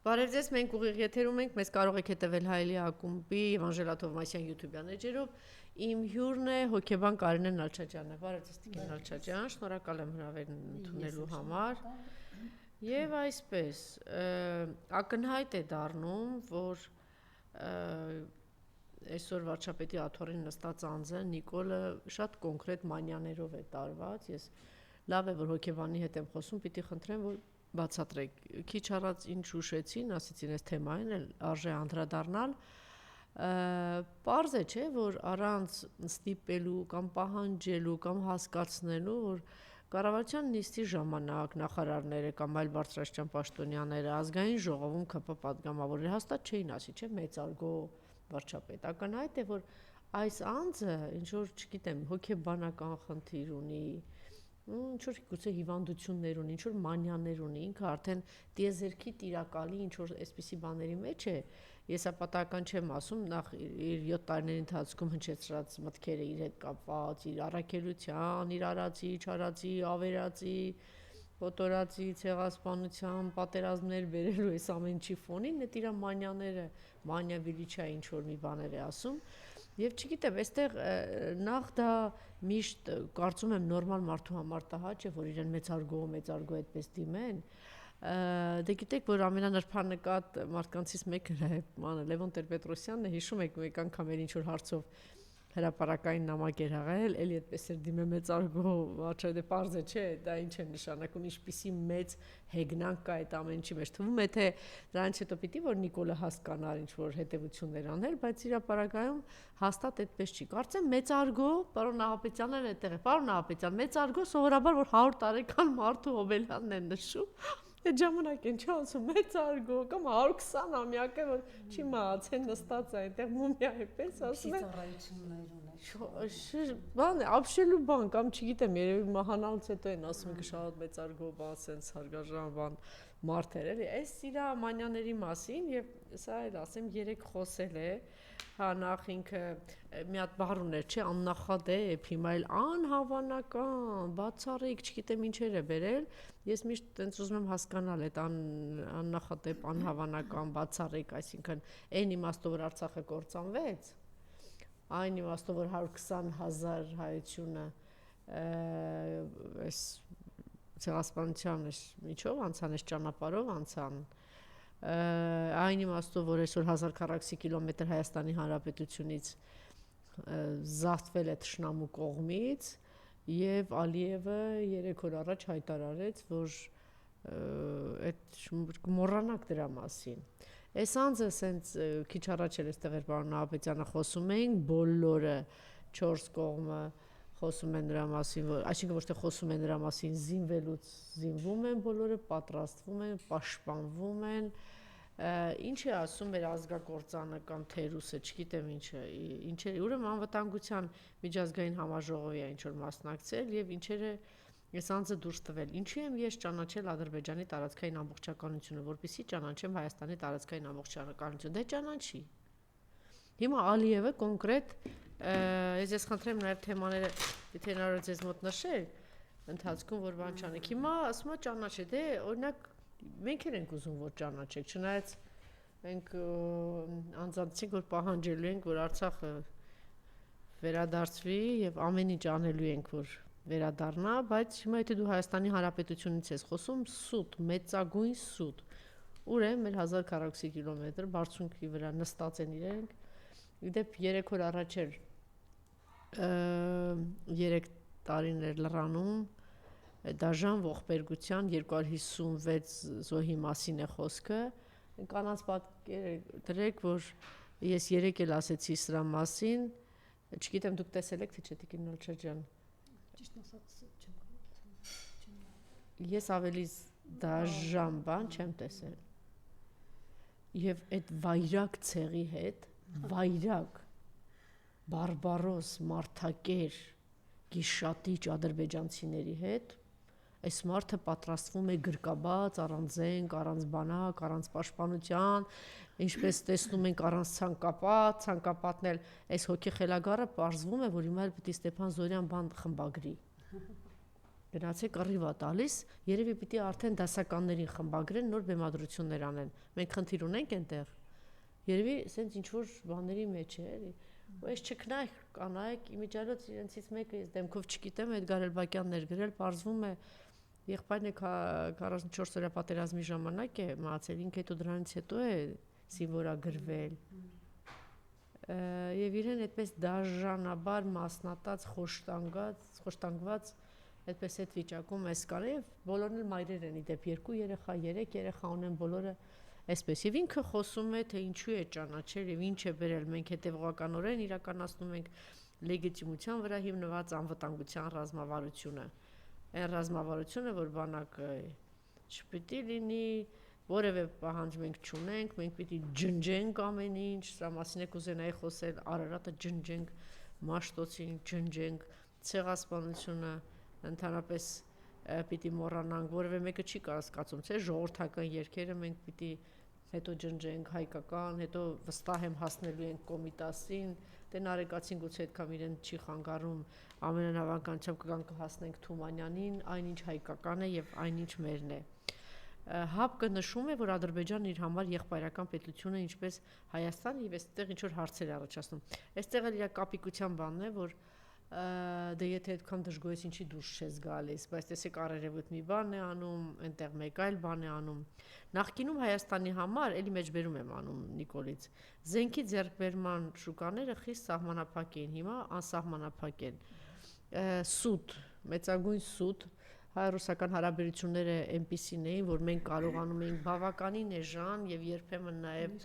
Բարև ձեզ, մենք ուղիղ եթերում ենք, մեզ կարող եք հետևել Հայելի ակումբի եւ Անժելա Թովմասյան YouTube-յան էջերով։ Իմ հյուրն է հոգեբան Կարինե Նալչաջյանը։ Բարև ձեզ, Տիկին Նալչաջյան, շնորհակալ եմ հրավերն ընդունելու համար։ Եվ այսպես, ակնհայտ է դառնում, որ այսօր վարչապետի աթոռին նստած անձը Նիկոլը շատ կոնկրետ մանյաներով է տարված։ Ես լավ է, որ հոգեբանի հետ եմ խոսում, պիտի խնդրեմ, որ բացատրեք, քիչ առաջ ինչ ուշեցին, ասեցին այս թեմային էլ արժե անդրադառնալ, պարզ է, չէ, որ առանց ստիպելու կամ պահանջելու կամ հասկացնելու, որ կառավարության նիստի ժամանակ նախարարները կամ այլ բարձրաստիճան պաշտոնյաները ազգային ժողովում ԿՊ պատգամավորները հաստատ չէին ասի, չէ, մեծարգո վարչապետ, ակնհայտ է, որ այս անձը ինչ որ, չգիտեմ, հոգեբանական խնդիր ունի, ինչ-որ գուցե հիվանդություններ ունի, ինչ-որ մանյաներ ունի, ինքը արդեն տիեզերքի տիրակալի ինչ-որ այսպիսի բաների մեջ է, ես ապատական չեմ ասում, նախ իր 7 տարիների ընթացքում հնչեցրած մտքերը իր հետ կապված, իր առաքելության, իր արածի, չարածի, ավերածի, կոտորածի, ցեղասպանության, պատերազմներ բերելու այս ամեն ինչի ֆոնին, այդ իր մանյաները, մանյա վիլիչա ինչ-որ մի բաներ է ասում, Եվ չգիտեմ, այստեղ նախ դա միշտ կարծում եմ նորմալ մարդու համար տհաճ է, որ իրեն մեծարգո այդպես դիմեն, դե գիտեք, որ ամենանրբանկատ մարդկանցից մեկը Լևոն Տեր-Պետրոսյանն է, հիշում եք մեկ անգամ էր ինչ-որ հարցով հրապարակային նամակ էր աղել, էլի այդպես էր դիմե մեծարգո վարչապետը, պարզ է, չէ, դա ինչ է նշանակում, ինչպիսի մեծ հեգնանք կա այդ ամեն ինչի մեջ, թվում է, թե դրանից հետո պիտի, որ Նիկոլը հասկանար ինչ-որ հետևություններ անել, բայց իր ապարագայում հաստատ այդպես չի, կարծեմ մեծարգո, պարոն Նահապետյանն էլ այդտեղ է, պարոն Նահապետյան, մեծարգո սովորաբար, որ 100 տարեկան մարդու հոբելյանն են նշում, այդ ժամանակ են չի ասում մեծարգո կամ 120-ամյակ է, որ չի մահացել նստած է այնտեղ մումիա է պես ասում են բան է, ապշելու բան կամ չգիտեմ, երևի մահանալուց հետո են ասում ինքը շատ մեծարգո բան, սենց հարգարժան բան մարդ էր, էլի, այս իր մանյաների մասին եւ սա էլ ասեմ, երեք խոսել է, հա նախ ինքը մի հատ բառ ուներ, չէ, աննախադեպ, հիմա էլ անհավանական, բացառիկ, չգիտեմ ինչեր է բերել, ես միշտ տենց ուզում եմ հասկանալ այդ աննախադեպ, անհավանական, բացառիկ, այսինքն այն իմաստով որ Արցախը կործանվեց, այն իմաստով որ 120,000 հայությունը այս ցեղասպանության միջով անցան, այս ճանապարհով անցան, այն իմաստով որ այսօր 1000 քառակուսի կիլոմետր Հայաստանի Հանրապետությունից զավթվել է թշնամու կողմից եւ Ալիևը 3 օր առաջ հայտարարեց, որ այդ մոռանաք դրա մասին։ Այս անձը սենց քիչ առաջ էլ այստեղ էր պարոն Նահապետյանը խոսում էին, բոլորը 4 կողմը խոսում են նրա մասին, որ այսինքն ոչ թե խոսում են նրա մասին, զինվելուց զինվում են բոլորը, պատրաստվում են, պաշտպանվում են, ինչ է ասում մեր ազգակործանը կամ թերուսը, չգիտեմ ինչ է, ուրեմն անվտանգության միջազգային համաժողովի է ինչ որ մասնակցել եւ ինչերը այս անձը դուրս տվել, ինչի եմ ես ճանաչել Ադրբեջանի տարածքային ամբողջականությունը, որպեսզի ճանաչեմ Հայաստանի տարածքային ամբողջականությունը, դե ճանաչի։ Հիմա Ալիևը կոնկրետ, ես խնդրեմ նաեւ թեմաները, եթե հնարավոր է ձեզ մոտ նշել, ընթացքում որ բան չանեք։ Հիմա ասում է ճանաչե, դե օրինակ մենք էլ ենք ուզում որ ճանաչեք, չնայած մենք անձանցիկ որ պահանջելու ենք, որ Արցախը վերադարձվի եւ ամեն ինչ անելու ենք, որ վերադառնա, բայց հիմա եթե դու Հայաստանի Հանրապետությունից ես խոսում, սուտ, մեծագույն սուտ, ուր է մեր 1000 քառակուսի կիլոմետր բարձունքի վրա նստած են իրենք, իդեպ 3 օր առաջ էր 3 տարիներ լռանում դաժան ողբերգության 256 զոհի մասին է խոսքը, կանանց պատկեր դրեք, որ ես 3 էլ ասեցի սրա մասին, չգիտեմ դուք տեսել եք թե չէ Տիկին Նալչաջյան։ Ճիշտ ասած չեմ Ես ավելի դաժան բան չեմ տեսել։ Եվ այդ վայրակ ցեղի հետ, վայրակ բարբարոս մարդակեր գիշատիչ ադրբեջանցիների հետ այս մարդը պատրաստվում է գրկաբաց, առանց զենք, առանց բանակ, առանց պաշտպանության, ինչպես տեսնում ենք առանց ցանկապատն էլ այս հոգեխելագարը պարզվում է, որ հիմա էլ պիտի Ստեփան Զորյան բան խմբագրի։ Գնացեք առիվա տալիս, երևի պիտի արդեն դասականներին խմբագրեն նոր բեմադրություններ անեն։ Մենք խնդիր ունենք այնտեղ։ Երևի սենց ինչ որ բաների մեջ է, էլի։ Ու այս չքնայք, կանայք, իմիջիալոց իրենցից մեկը ես դեմքով չգիտեմ, Էդգար Էլբակյանն էր գրել, պարզվում է եղբայրն է 44-օրյա պատերազմի ժամանակ է մահացել, ինքը հետո դրանից հետո է զինվորագրվել։ Եվ իրեն այդպես դաժանաբար մասնատած, խոշտանգված այդպես այդ վիճակում էս կար եւ բոլորն էլ մայրեր են իդեպ 2 երեխա, 3 երեխա ունեն բոլորը այսպես եւ ինքը խոսում է թե ինչու է ճանաչել եւ ինչ է բերել մենք հետեւողականորեն իրականացնում ենք լեգիտիմության վրա հիմնված անվտանգության ռազմավարությունը այն ռազմավարությունը որ բանակը չպիտի լինի որևէ պահանջ մենք չունենք մենք պիտի ջնջենք ամեն ինչ սա մասին է կուզենայի խոսել Արարատը ջնջենք Մաշտոցին ջնջենք ցեղասպանությունը ընդհանրապես պիտի մոռանանք որևէ մեկը չի կասկածում թե ժողովրդական երկերը մենք պիտի հետո ջնջենք հայկական հետո վստահ եմ հասնելու ենք Կոմիտասին դե նարեկացին գուցե այդքան իրեն չի խանգարում ամենանավականությամբ կգան կհասնենք Թումանյանին այնինչ հայկական է եւ այնինչ մերն է ՀԱՊԿ-ը նշում է որ Ադրբեջանն իր համար եղբայրական պետություն է ինչպես Հայաստանը եւ այստեղ ինչ որ հարցեր է առաջացնում այստեղ էլ իր կապիկության բանն է որ դե եթե այդքան դժգոհես ինչի դուրս չես գալիս, բայց տեսեք առերևույթ մի բան է անում, այնտեղ մեկ այլ բան է անում։ Նախկինում Հայաստանի համար, էլի մեջբերում եմ անում Նիկոլից, զենքի ձեռքբերման շուկաները խիստ սահմանափակ էին, հիմա անսահմանափակ են։ Սուտ, մեծագույն սուտ, հայ-ռուսական հարաբերությունները այնպիսին էին, որ մենք կարողանում էինք բավականին էժան եւ երբեմն նաեւ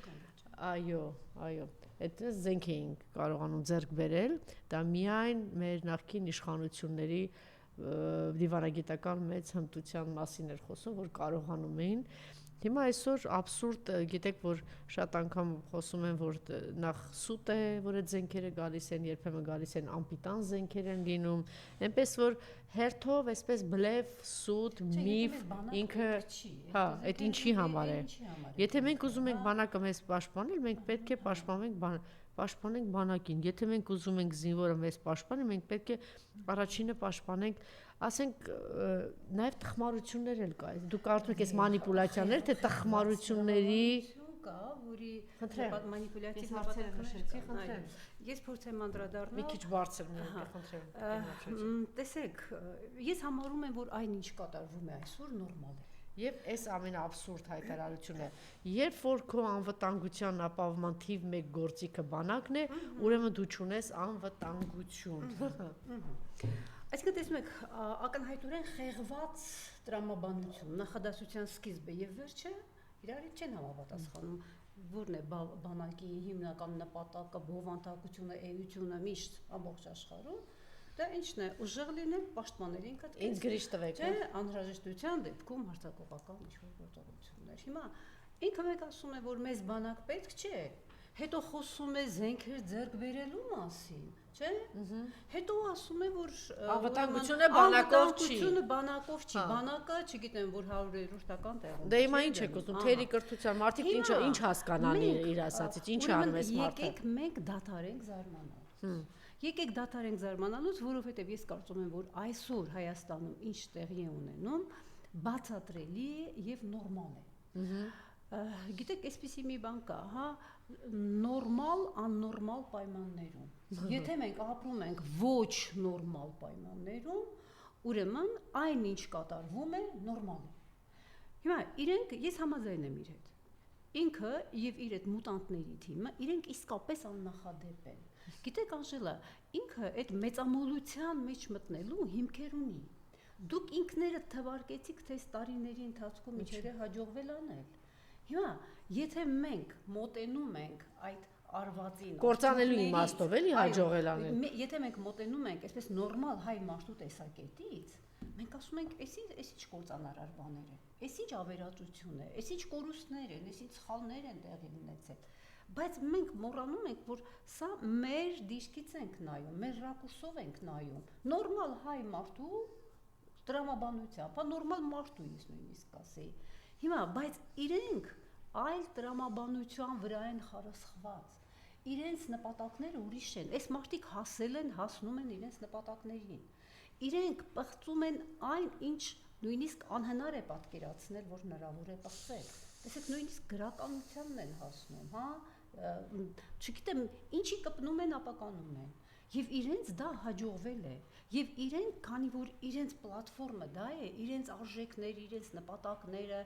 այո, այդ զենք էինք կարողանում ձեռք բերել, դա միայն մեր նախկին իշխանությունների դիվանագիտական մեծ հմտության մասին էր խոսում, որ կարողանում էին։ Հիմա այսօր абսուրդ, գիտեք, որ շատ անգամ խոսում են, որ նախ սուտ է, որ այդ զենքերը գալիս են, երբեմն գալիս են անպիտան զենքեր են լինում, այնպես որ հերթով, այսպես բլեֆ, սուտ, միֆ, ինքը, հա, այդ ինչի համար է։ Եթե մենք ուզում ենք բանակը մեզ պաշտպանել, մենք պետք է պաշտպանենք բանակին։ Եթե մենք ուզում ենք զինվորը մեզ պաշտպանի, մենք պետք է առաջինը պաշտպանենք, ասենք, նաև տխմարություններ էլ կա։ Դուք կարծում եք այս մանիպուլյացիաներ, թե տխմարությունների կա, որի մանիպուլյատիվ նպատակներ։ Ես փորձեմ անդրադառնալ։ Մի քիչ բարձր խնդրեմ։ Տեսեք, ես համարում եմ, որ այն ինչ կատարվում է այսօր նորմալ է։ Եվ այս ամենաաբսուրդ հայտարարությունը, երբ որ քո անվտանգության ապահովման թիվ 1 գործիքը բանակն է, ուրեմն դու չունես անվտանգություն։ Այսինքն տեսնում եք, ակնհայտորեն խեղված տրամաբանություն, նախադասության սկիզբը եւ վերջը իրար չեն համապատասխանում, որն է բանակի հիմնական նպատակը, բովանդակությունը, էությունը միշտ ամբողջ աշխարհում, դա ինչն է, ուժեղ լինել, պաշտպանել ինքդ ինձ գրիշ տվեք, չէ, անհրաժեշտության դեպքում հարձակողական ինչ-որ գործողություններ։ Հիմա ինքը մեկ ասում է, որ մեզ բանակ պետք չէ, հետո խոսում է զենքեր ձեռք բերելու մասին, չէ՞։ Հետո ասում է, որ անվտանգությունը բանակով չի։ Անվտանգությունը բանակով չի, բանակը, չգիտեմ, որ 100-ական տեղում։ Դե հիմա ինչ եք ուզում, թերի կրթության մարդիկ ինչ հասկանան իր ասածից, ինչ անում էս մարդը։ Եկեք մենք դադարենք զարմանալ։ Եկեք դադարենք զարմանալուց, որովհետև ես կարծում եմ, որ այսօր Հայաստանում ինչ տեղի է ունենում, բացատրելի է եւ նորմալ է։ Գիտեք, այսպիսի մի բան կա, հա, նորմալ աննորմալ պայմաններում։ Եթե մենք ապրում ենք ոչ նորմալ պայմաններում, ուրեմն այն ինչ կատարվում է նորմալ է։ Հիմա իրենք ես համաձայն եմ իր հետ։ Ինքը եւ իր այդ մուտանտների թիմը իրենք իսկապես աննախադեպ են։ Գիտեք Անժելա, ինքը այդ մեծամոլության մեջ մտնելու հիմքեր ունի։ Դուք ինքներդ թվարկեցիք, թե տարիների ընթացքում ինչեր է հաջողվել անել։ Հիմա, եթե մենք մոտենում ենք այդ արվածին, կործանելու իմաստով էլի հաջողել անել։ Եթե մենք մոտենում ենք այսպես նորմալ հայ մարդու տեսակետից, մենք ասում ենք, էս ինչ կործանարար բաներ են, էս ինչ ավերածություն է, էս ինչ կորուստներ են, էս ինչ սխալներ են տեղի ունեցել։ Բայց մենք մոռանում ենք, որ սա մեր դիրքից ենք նայում, մեր ռակուրսով ենք նայում։ Նորմալ հայ մարդու տրամաբանությամբ, հա նորմալ մարդու ես նույնիսկ ասեի։ Հիմա, բայց իրենք այլ տրամաբանության վրա են խարսխված։ Իրենց նպատակները ուրիշ են։ Այս մարդիկ հասել են, հասնում են իրենց նպատակներին։ իրենք պղծում են այն, ինչ նույնիսկ անհնար է պատկերացնել, որ հնարավոր է պղծել։ Տեսեք, նույնիսկ գրականությանն են հասնում, հա, չգիտեմ, ինչի կպնում են, ապականում են։ Եվ իրենց դա հաջողվել է։ Եվ իրենք, քանի որ իրենց պլատֆորմը դա է, իրենց արժեքները, իրենց նպատակները,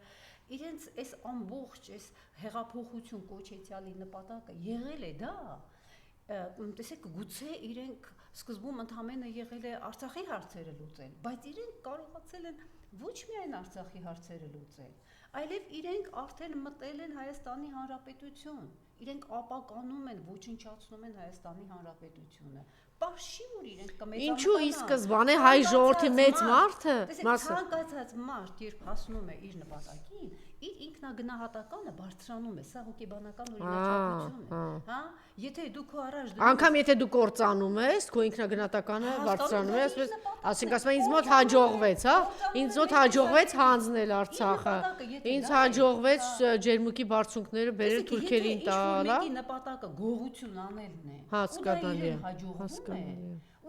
իրենց այս ամբողջ այս հեղափոխություն կոչեցյալի նպատակը եղել է դա, տեսեք, գուցե իրենք սկզբում ընդհանրապես եղել է Արցախի հարցերը լուծել, բայց իրենք կարողացել են ոչ միայն Արցախի հարցերը լուծել, այլև իրենք արդեն մտել են Հայաստանի Հանրապետություն, իրենք ապականում են, ոչնչացնում են Հայաստանի Հանրապետությունը։ Պարշի որ իրենք կմեծանան։ Ինչու ի սկզբանե հայ ժողովրդի մեծ մարդը, ցանկացած մարդ, երբ հասնում է իր նպատակին, իր ինքնագնահատականը բարձրանում է, սա հոգեբանական օրինաչափություն է, հա? Եթե դու քո առաջ անգամ եթե դու կործանում ես, քո ինքնագնահատականը բարձրանում է, այսպես, ասենք ասում են ինձ մոտ հաջողվեց, հա? Ինձ մոտ հաջողվեց հանձնել Արցախը։ Ինձ հաջողվեց ջերմուկի բարձունքները բերել թուրքերին տալ, հա? Մեկի նպատակը գողություն անելն է։ Հասկանալի է, հասկանալի է։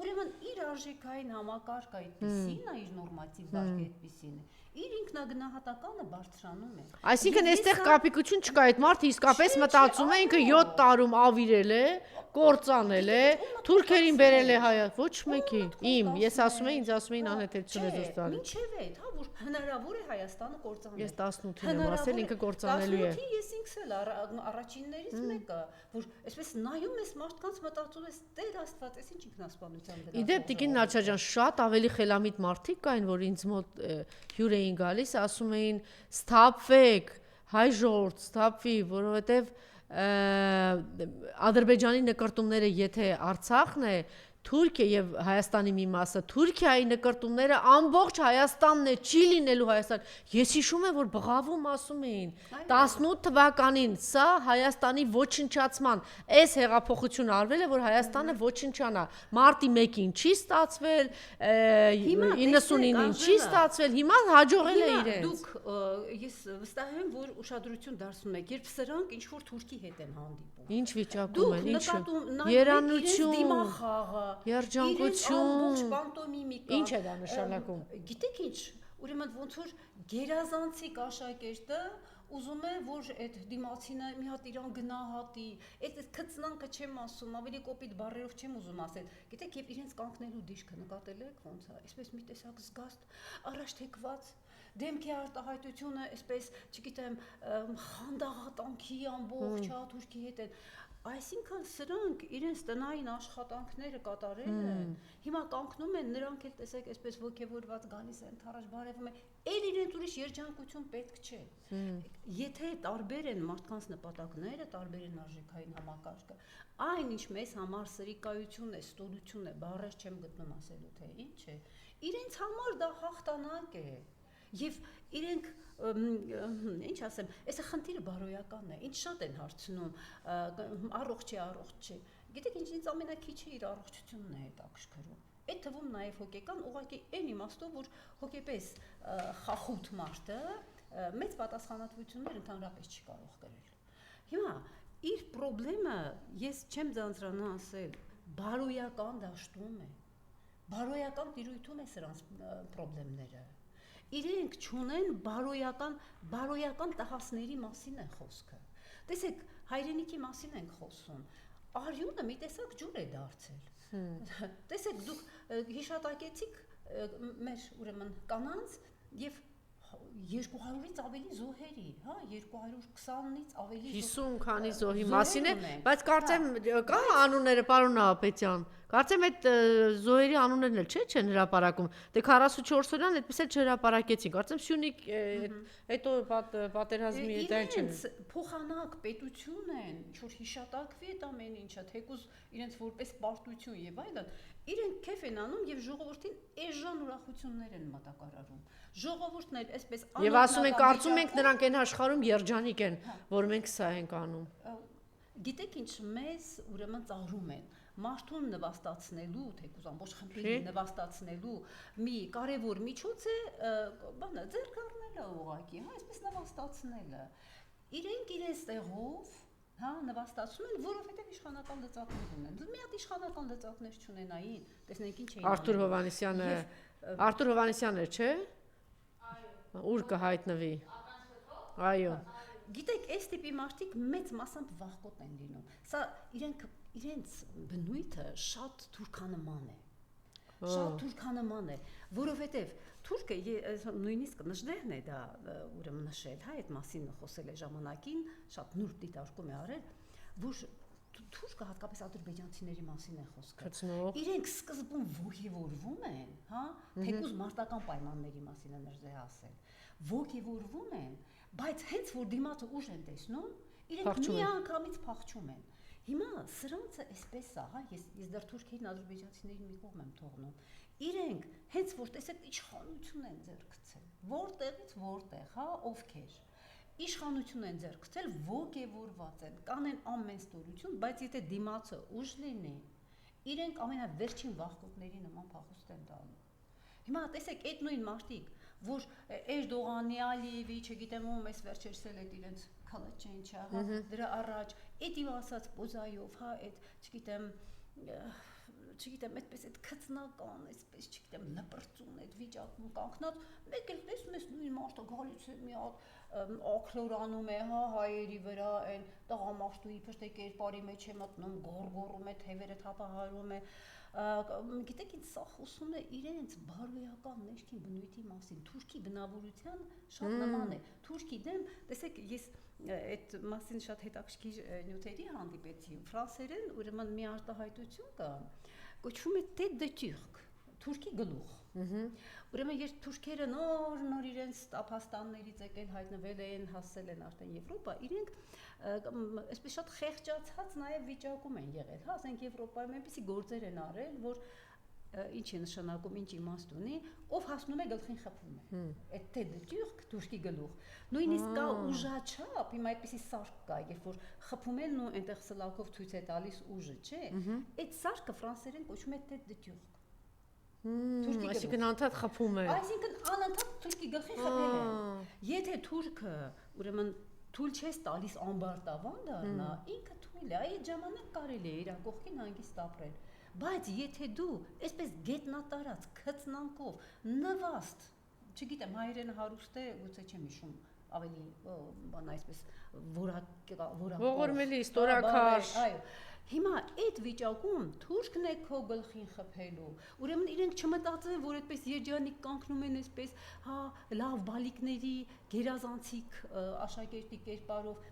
Ուրեմն իր արժեքային համակարգը այդպեսին է, իր նորմատիվ վարկը այդպեսին է։ Իր ինքնագնահատականը բարձրանում է։ Այսինքն այստեղ կապիկություն չկա, այդ մարդը իսկապես մտածում է ինքը 7 տարում ավիրել է, կործանել է, թուրքերին բերել է հայ, ոչ մեկի։ Ես ասում եմ, ինձ ասում էին անհետեցություն է դուրս տալի։ Ինչև է, հա, որ հնարավոր է Հայաստանը կործանել։ Ես 18-ին եմ ասել, ինքը կործանելու է։ 18-ին ես ինքս էլ առաջիններից մեկը, որ այսպես նայում ես մարդկանց մտածում ես, Տեր Աստված, այս ինչ ինքնասպանության դրա։ Իդեպ Տիկին Նաչա ջան, շատ ավելի խելամիտ մարդիկ կային, որ ինձ մոտ հյուր էին գալիս, ասում էին սթափվեք, հայ ժողովուրդ, սթափվի, որովհետև Ադրբեջանի նկարտումները եթե Արցախն է, Թուրքիա եւ Հայաստանի մի մասը, Թուրքիայի նկարտումները ամբողջ Հայաստանն է, չի լինելու Հայաստան։ Ես հիշում եմ, որ բղավում ասում էին 18 թվականին սա Հայաստանի ոչնչացման, այս հեղափոխությունը արվել է, որ Հայաստանը ոչնչանա։ Մարտի 1-ին չի ստացվել, 99-ին չի ստացվել, հիմա հաջողել է իրենց։ Դուք ես վստահ եմ, որ ուշադրություն դարձնում եք, երբ սրանք ինչ որ Թուրքի հետ են հանդիպում։ Ինչ վիճակում են, ինչ երանություն, երջանկություն, ինչ է դա նշանակում։ Գիտեք ինչ, ուրեմն ոնց որ գերազանցիկ աշակերտը ուզում է, որ այդ դիմացինը մի հատ իրան գնահատի, այդ քծնանքը չեմ ասում, ավելի կոպիտ բառերով չեմ ուզում ասել։ Գիտեք, եւ իրենց կանգնելու դիրքը նկատել եք ոնց է, այսպես մի տեսակ զգաստ, առաջ թեքված, դեմքի արտահայտությունը, այսպես, չգիտեմ, խանդաղատանքի ամբողջ Թուրքի հետ են։ Այսինքն սրանք իրենց տնային աշխատանքները կատարել են, հիմա կանգնում են, նրանք էլ տեսեք, այսպես ոգևորված գալիս են, թարաշ բարևում են, էլ իրենց ուրիշ երջանկություն պետք չէ։ Եթե տարբեր են մարդկանց նպատակները, տարբեր են արժեքային համակարգը, այն ինչ մեզ համար սրիկայություն է, ստորություն է, բառեր չեմ գտնում ասելու թե ինչ է, իրենց համար դա հաղթանակ է։ Եվ իրենք ինչ ասեմ, այսա խնդիրը բարոյական է, ինչ շատ են հարցնում, առողջ չէ։ Գիտեք ինչ, ինձ ամենակիչը իր առողջությունն է հետաքրքրում։ Այդ թվում նաև հոգեկան, ուղղակի այն իմաստով, որ հոգեպես խախութ մարդը մեծ պատասխանատվություններ ընդհանրապես չի կարող կրել։ Հիմա իր խնդրը ես չեմ ձանձրանա ասել, բարոյական դաշտում է, բարոյական տիրույթում է սրանց խնդիրները։ Իրենք չունեն բարոյական տհասների մասին է խոսքը։ Տեսեք, հայրենիքի մասին ենք խոսում։ Արյունը մի տեսակ ջուր է դարձել։ Տեսեք, դուք հիշատակեցիք մեր ուրեմն կանանց եւ 200-ից ավելի զոհերի, հա, 220-ից ավելի 50 քանի զոհի մասին է, բայց կարծեմ կա անունները, պարոն Նահապետյան, կարծեմ այդ զոհերի անուններն էլ չեն հրապարակում, դե 44-օրյան այդպես էլ չհրապարակեցին, կարծեմ Սյունիք հետո պատերազմի հետ այլ չեն։ Իրենց փոխանակ պետություն են, ինչ-որ հիշատակվի այդ ամեն ինչը, թեկուզ իրենց որպես պարտություն եւ այլն, իրենք քեֆ են անում եւ ժողովրդին էժան ուրախություններ են մատակարարում։ Ժողովուրդն էլ այսպես եւ ասում են, կարծում ենք նրանք այն աշխարհում երջանիկ են, որ մենք սա ենք անում։ Գիտեք ինչ, մեզ ուրեմն ծաղրում են մարդուն նվաստացնելու, թեկուզ ամբողջ խնդիրը նվաստացնելու մի կարևոր միջոց է, բանը ձեռք առնելը ուղղակի, հա, այսպես նվաստացնելը։ Իրենք իրենց տեղով հա, նվաստացում են, որովհետև իշխանական լծակներ ունեն։ Դու մի հատ իշխանական լծակներ չունենային, տեսնենք ինչ էին։ Արթուր Հովհաննիսյանը, չէ՞։ Ուր կհայտնվի։ Այո։ Գիտեք, այս տիպի մարդիկ մեծ մասամբ վախկոտ են լինում։ Սա իրենց բնույթը շատ թուրքանման է։ Շատ թուրքանման է, որովհետև թուրքը նույնիսկ Նժդեհն է դա ուրեմն նշել, հա, այդ մասին խոսել է ժամանակին, շատ նուրբ դիտարկում է արել, որ թուրքը հատկապես ադրբեջանցիների մասին է խոսքը։ Իրենք սկզբում ոգևորվում են, հա, թեկուզ մարտական պայմանների մասին է Նժդեհը ասել, ոգևորվում են, բայց հենց որ դիմացը ուժ են տեսնում, իրենք միանգամից փախչում են։ Հիմա սրանցը այսպես է, հա, ես դեռ թուրքերին ադրբեջանցիներին մի կողմ եմ թողնում։ Իրենք հենց որ տեսեք իշխանություն են ձեռք գցել, որտեղից որտեղ, հա, ովքեր իշխանություն են ձեռք գցել, ոգևորված են, կանեն ամեն ստորություն, բայց եթե դիմացը ուժ լինի, իրենք ամենավերջին վախկոտների նման փախուստ են տալու։ Հիմա տեսեք այդ նույն մարդիկ, որ Էրդողանի, Ալիևի, չգիտեմ ում էս վերջերսել այդ իրենց քալաչենչա, հա, դրա առաջ, այդ իմ ասած պոզայով, հա, այդ, չգիտեմ, այդպես այդ քծնական, այսպես, չգիտեմ, լպրծուն այդ վիճակում կանգնած, մեկ էլ տեսնում ես նույն մարդը գալիս է մի հատ աքլորանում է, հա, հայերի վրա, այն տղամարդուի փշտե կերպարի մեջ է մտնում, գոռգոռում է, թևերը թափահարում է, գիտեք, ինձ սա խոսում է իրենց բարոյական ներքին բնույթի մասին, թուրքի բնավորության շատ նման է, թուրքի դեմ, տեսեք, ես այդ մասին շատ հետաքրքիր նյութերի հանդիպեցի, ֆրանսերեն ուրեմն մի արտահայտություն կա, կոչվում է tête de turc, թուրքի գլուխ։ Ուրեմն երբ թուրքերը նոր իրենց տափաստաններից եկել հայտնվել են, հասել են արդեն Եվրոպա, իրենք այսպես շատ խեղճացած նաև վիճակում են եղել, հա, ասենք Եվրոպայում այնպիսի գործեր են արել, որ ինչ է նշանակում, ինչ իմաստ ունի, ով հասնում է գլխին խփում է։ Այդ tête de turc, թուրքի գլուխ։ Նույնիսկ կա ուժաչափ, հիմա այդպիսի սարք կա, երբ որ խփում են ու այնտեղ սլակով ցույց է տալիս ուժը, չէ։ Այդ սարքը ֆրանսերեն կոչվում է tête de turc։ Այսինքն անընդհատ խփում է։ Այսինքն անընդհատ թուրքի գլխին խփել են։ Եթե թուրքը, ուրեմն թույլ չես տալիս ամբարտավան դառնա, ինքը թույլ է, այդ ժամանակ կարելի է իր կողքին հանգիստ ապրել։ Բայց եթե դու այսպես գետնատարած քծնանքով նվաստ, չգիտեմ, հայերենը հարուստ է, գուցե չեմ հիշում, ավելի բան այսպես ողորմելի, ստորակար, այո։ Հիմա այդ վիճակում թուրքն է քո գլխին խփելու։ Ուրեմն իրենք չմտածեն, որ այդպես երջանիկ կանգնում են այսպես, հա, լավ բալիկների գերազանցիկ աշակերտի կերպարով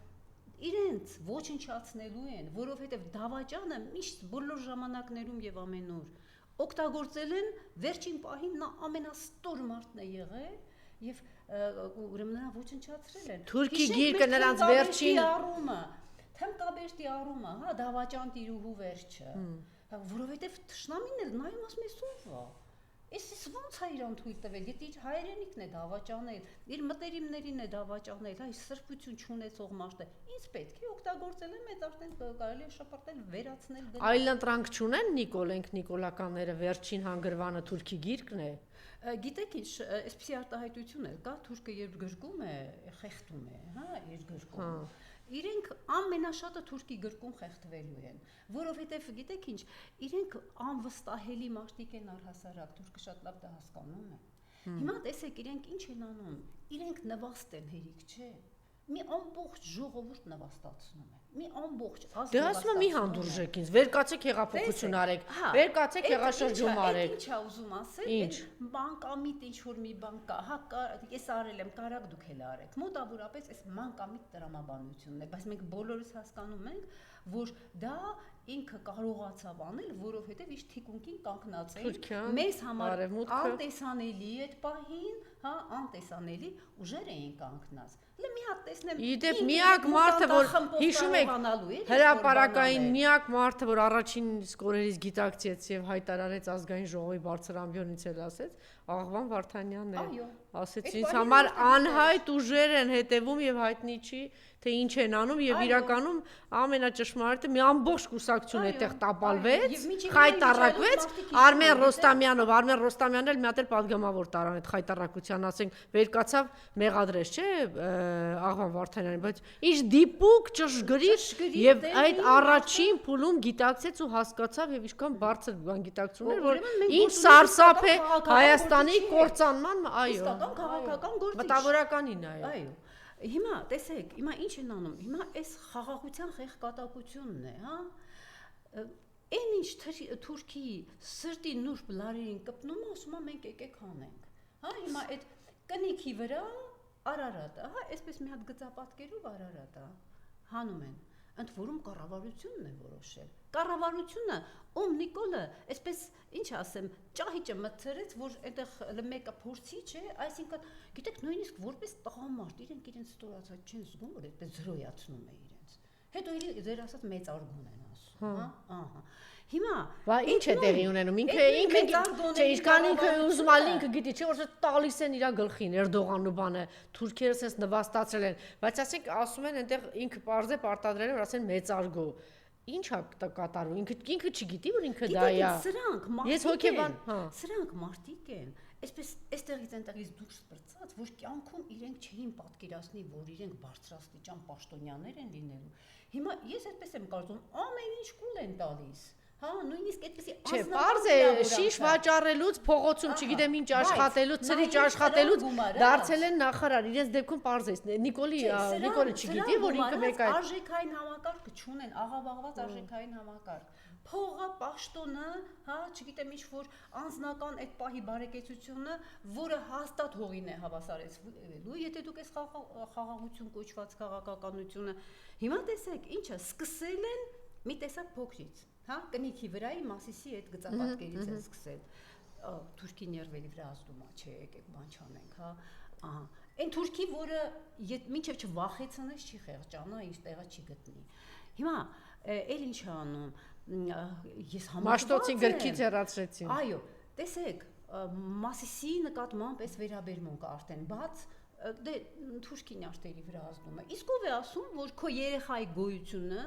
իրենց ոչնչացնելու են, որովհետև դավաճանը միշտ բոլոր ժամանակներում եւ ամենուր օգտագործել են վերջին պահին նա ամենաստոր մարդն է եղել եւ ուրեմն նա ոչնչացրել են։ Թուրքի գիրկը նրանց վերջին առումը Թմկաբերտի առումը, հա, դավաճան տիրուհու վերջը, որովհետև թշնամին էլ նայում ասում է սովա, ես ոնց է իրան թույլ տվել, եթե իր հայրենիքն է դավաճանել, իր մտերիմներին է դավաճանել, հա, սրբություն չունեցող մարդը, ինձ պետք է օգտագործել եմ, այդ արդեն կարելի է շպրտել, վերացնել գնել։ Այլընտրանք չունեն Նիկոլենք Նիկոլականները, վերջին հանգրվանը թուրքի գիրկն է։ Գիտեք ինչ, այսպիսի արտահայտություն էլ կա, թուրքը երբ գրկում է, խեղդում է, հա, իր գրկում։ Իրենք ամենաշատը թուրքի գրկում խեղդվելու են, որովհետև գիտեք ինչ, իրենք անվստահելի մարդիկ են առհասարակ, թուրքը շատ լավ դա հասկանում է։ Հիմա տեսեք, իրենք ինչ են անում, իրենք նվաստ են հերիք, չէ։ Մի ամբողջ ժողովուրդ նվաստացնում են, մի ամբողջ ազգ նվաստացնում են։ Դե ասում եմ մի հանդուրժեք ինձ, վեր կացեք հեղափոխություն արեք, վեր կացեք հեղաշրջում արեք։ Ինչ է ուզում ասել, մանկամիտ ինչ-որ մի բան կա, հա, ես արել եմ, կարակ դուք էլ արեք։ Մոտավորապես այս մանկամիտ տրամաբանությունն է, բայց մենք բոլորս հասկանում ենք, որ դա ինքը կարողացավ անել, որովհետև իր թիկունքին կանգնած է, մեզ համար անտեսանելի այդ պահին, հա, անտեսանելի ուժեր էին կանգնած։ Մի հատ տեսնեմ, իդեպ միակ մարդը, որ հիշում եք, հրապարակային միակ մարդը, որ առաջին սկորերից գիտակցեց եւ հայտարարեց ազգային ժողովի բարձր ամբիոնից էլ ասեց, Աղվան Վարդանյանն է։ Այո, ասեցի ինձ համար անհայտ ուժեր են հետևում եւ հայտնի չի թե ինչ են անում եւ իրականում ամենաճշմարիտը մի ամբողջ կուսակցություն այդտեղ տապալվեց, խայտարակվեց, Արմեն Ռոստամյանն էլ մի հատ էլ падգամավոր տարան այդ խայտարակության, ասենք, վեր կացավ մեղադրեց, չէ, Աղվան Վարդանյանին, բայց ինչ դիպուկ ճշգրիտ եւ այդ առաջին փուլում գիտակցեց ու հասկացավ եւ ինչքան բարձր բան գիտակցություն էր, որ ինչ սարսափ է Հայաստանի կործանման, այո, քաղաքական գործիչ, մտավորականին, այո։ Հիմա տեսեք, հիմա ինչ են անում, հիմա այս խաղաղության խեղկատակությունն է, հա, այն ինչ Թուրքի սրտի նուրբ լարերին կպնում, ասում է մենք եկեք հանենք, հա, հիմա այդ կնիքի վրա Արարատը, հա, այսպես մի հատ գծապատկերով Արարատը հանում են, ընդ որում կառավարությունն է որոշել, կառավարությունը, ում Նիկոլը, այսպես, ինչ ասեմ, ճահիճը մտցրեց, որ այդտեղ մեկը փորձի, չէ, այսինքն, գիտեք, նույնիսկ որպես տղամարդ իրենց ստորացած չեն զգում, որ այդպես զրոյացնում է իրենց։ Հետո ձեր ասած մեծ արգոն են ասում, հա, ահա։ Հիմա, բա ինչ է տեղի ունենում, ինքը չէ, ինչքան ինքը ուզում ալ ինքը գիտի, չէ, որ տալիս են իր գլխին Էրդողանն ու բանը, թուրքերը sense նվաստացրել են, բայց ասենք ասում են այնտեղ ինքը պարզ է պարտադրել որ ասեն մեծ արգո։ Ինչ է կատարվում, ինքը չգիտի որ ինքը դա է։ Ես հոգեբան, հա։ Սրանք մարդիկ են, այսպես այստեղից այնտեղից դուրս բրծած, որ կյանքում իրենք չէին պատկերացնի, որ իրենք բարձրաստիճան պաշտոնյաներ են լինելու։ Հիմա ես այդպես եմ կարծում, ամեն ինչ կուլ են տալիս։ Հա, նույնիսկ այդպեսի չէ, պարզ է, շիշ վաճառելուց, փողոցում, չգիտեմ ինչ աշխատելուց, ծրիչ աշխատելուց դարձել են նախարար։ Իրենց դեպքում պարզ է, Նիկոլը չգիտի, որ ինքը մեկ այլ արժեքային համակարգ չունեն, աղավաղված արժեքային համակարգ։ Փողը, պաշտոնը, հա, չգիտեմ ինչ որ անձնական այդ պահի բարեկեցությունը, որը հաստատ հողին է հավասարեցվելու, եթե դուք այս խաղաղություն կոչված քաղաքականությունը, հիմա տեսեք, ինչը սկսել են մի տեսակ փոքրից, հա, կնիքի վրայի Մասիսի այդ գծապատկերից են սկսել, Թուրքի ներվերի վրա ազդում է, չէ, եկեք բան չանենք, հա, ահա, այն Թուրքի, որը մինչև չվախեցնես չի խեղճանա, ինչ տեղը չի գտնի, հիմա, էլ ինչ է անում, ես համոզված եմ, Մաշտոցին գրքից հեռացրեցին, այո, տեսեք, Մասիսի նկատմամբ այս վերաբերմունքը արդեն բաց, դե Թուրքի նյարդերի վրա ազդում է, իսկ ով է ասում, որ քո երեխայի գոյությունը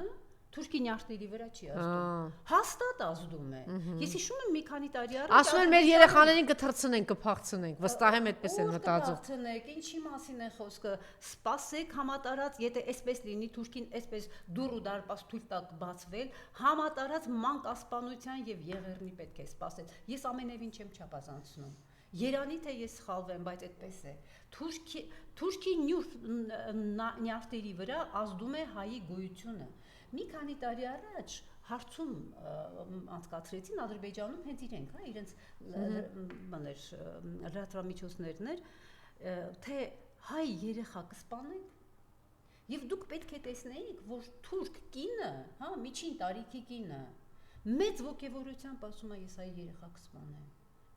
Թուրքի նյարդերի վրա չի ազդում, հաստատ ազդում է, ես հիշում եմ մի քանի տարի առաջ ասում են մեր երեխաներին կթռցնենք, կփախցնենք, վստահ եմ այդպես են մտածում, կփախցնենք, ինչի մասին է խոսքը, սպասեք համատարած, եթե այսպես լինի Թուրքին այսպես դուռ ու դարպաս թույլ տակ բացվել, համատարած մանկասպանության եւ եղեռնի պետք է սպասել, ես ամենևին չեմ չափազանցնում, Երանի թե ես սխալվեմ, բայց այդպես է, Թուրքի նյարդերի վրա ազդում է հայի գոյությունը, մի քանի տարի առաջ հարցում անցկացրեցին Ադրբեջանում հենց իրենք, հա, իրենց լրատվամիջոցներն էր, թե հայ երեխա կսպանենք եւ դուք պետք է տեսնեիք, որ թուրք կինը, հա, միջին տարիքի կինը, մեծ ոգևորությամբ ասում է ես հայ երեխա կսպանեմ։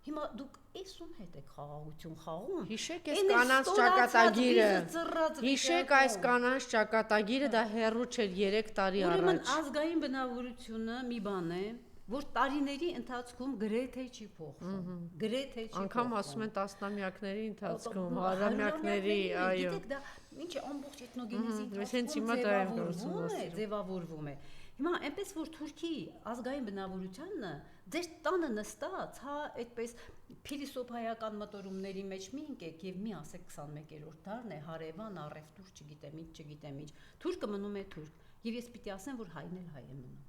Հիմա դուք այսում հետ եք խաղաղություն խաղում։ Հիշեք այս կանանց ճակատագիրը։ Հիշեք այս կանանց ճակատագիրը, դա հեռու չէր 3 տարի առաջ։ Ուրեմն ազգային բնավորությունը մի բան է, որ տարիների ընթացքում գրեթե չի փոխվում։ Գրեթե չի։ Անկամ ասում են տասնամյակների ընթացքում, հարամյակների, այո։ Գիտեք, դա ինչ է ամբողջ էթնոգենեզի ընթացքում ձևավորվում է։ Հիմա այնպես որ Թուրքի ազգային բնավորությունը ձեր տանը նստած, հա, այդպես փիլիսոփայական մտորումների մեջ մի ընկեք եւ մի ասեք 21-րդ դարն է, հարևան, առևտուր, չգիտեմ ինչ, թուրքը մնում է թուրք, եւ ես պիտի ասեմ, որ հայն էլ հայ է մնում։